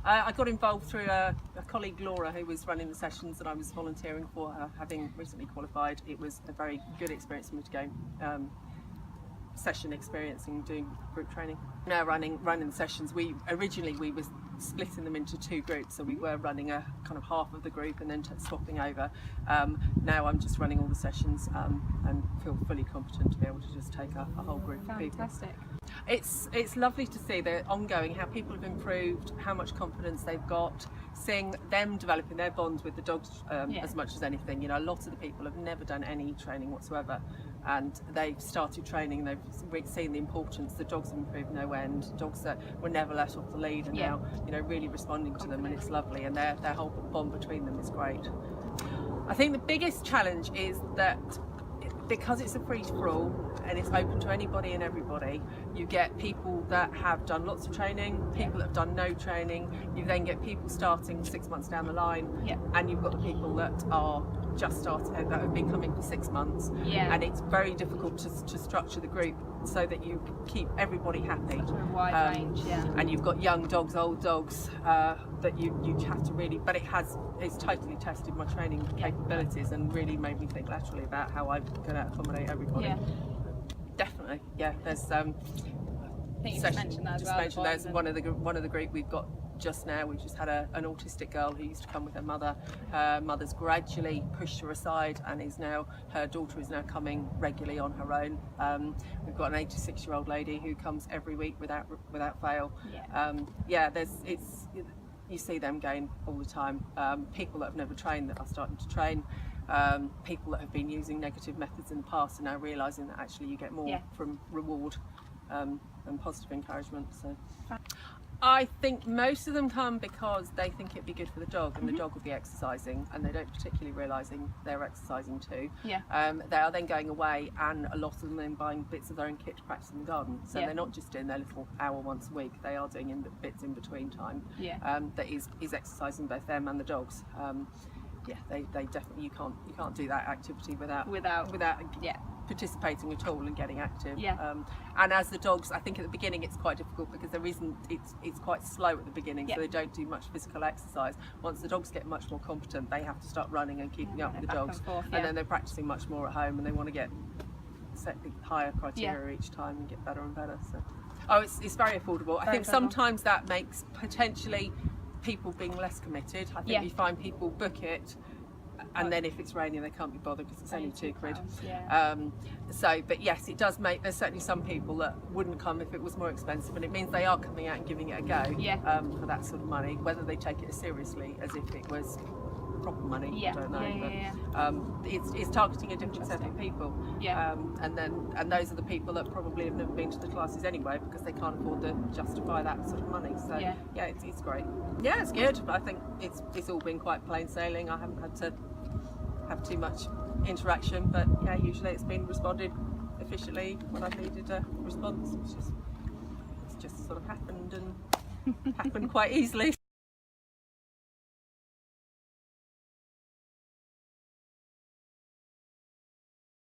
I got involved through a colleague, Laura, who was running the sessions, and I was volunteering for her, having recently qualified. It was a very good experience for me to go session experience and doing group training. Now running the sessions, originally we were splitting them into two groups, so we were running a kind of half of the group and then swapping over. Now I'm just running all the sessions and feel fully competent to be able to just take a whole group of people. Fantastic. It's lovely to see the ongoing, how people have improved, how much confidence they've got, seeing them developing their bonds with the dogs as much as anything. You know, a lot of the people have never done any training whatsoever, and they've started training, they've seen the importance. The dogs have improved no end. Dogs that were never let off the lead are now, you know, really responding to them, and it's lovely, and their whole bond between them is great. I think the biggest challenge is that because it's a free-for-all and it's open to anybody and everybody, you get people that have done lots of training, people that have done no training. You then get people starting 6 months down the line, and you've got the people that are just started, that have been coming for 6 months, and it's very difficult to structure the group so that you keep everybody happy. Such a wide range, and you've got young dogs, old dogs, that you have to really, but it's totally tested my training capabilities and really made me think laterally about how I'm going to accommodate everybody. Definitely, there's I think you just mentioned that as well. Mentioned there's one of the group we've got just now. We've just had an autistic girl who used to come with her mother. Her mother's gradually pushed her aside, and her daughter is now coming regularly on her own. We've got an 86-year-old lady who comes every week without fail. You see them gain all the time. People that have never trained that are starting to train. People that have been using negative methods in the past are now realising that actually you get more from reward and positive encouragement. So I think most of them come because they think it'd be good for the dog, and the dog will be exercising, and they don't particularly realising they're exercising too. They are then going away, and a lot of them then buying bits of their own kit to practice in the garden. So they're not just doing their little hour once a week, they are doing bits in between time that is exercising both them and the dogs. They definitely, you can't do that activity without participating at all and getting active. And as the dogs, I think at the beginning it's quite difficult because it's quite slow at the beginning, so they don't do much physical exercise. Once the dogs get much more competent, they have to start running and keeping up with the dogs, and then they're practicing much more at home, and they want to set higher criteria each time and get better and better. So it's very affordable. I think sometimes that makes potentially people being less committed. I think you find people book it, and then if it's raining they can't be bothered because it's only £2. But yes, it does make, there's certainly some people that wouldn't come if it was more expensive, and it means they are coming out and giving it a go for that sort of money. Whether they take it as seriously as if it was proper money, I don't know. But it's targeting a different set of people, and those are the people that probably have never been to the classes anyway because they can't afford to justify that sort of money. So it's great. It's good. I think it's all been quite plain sailing. I haven't had to have too much interaction, but usually it's been responded efficiently when I've needed a response. It's just sort of happened, and happened quite easily.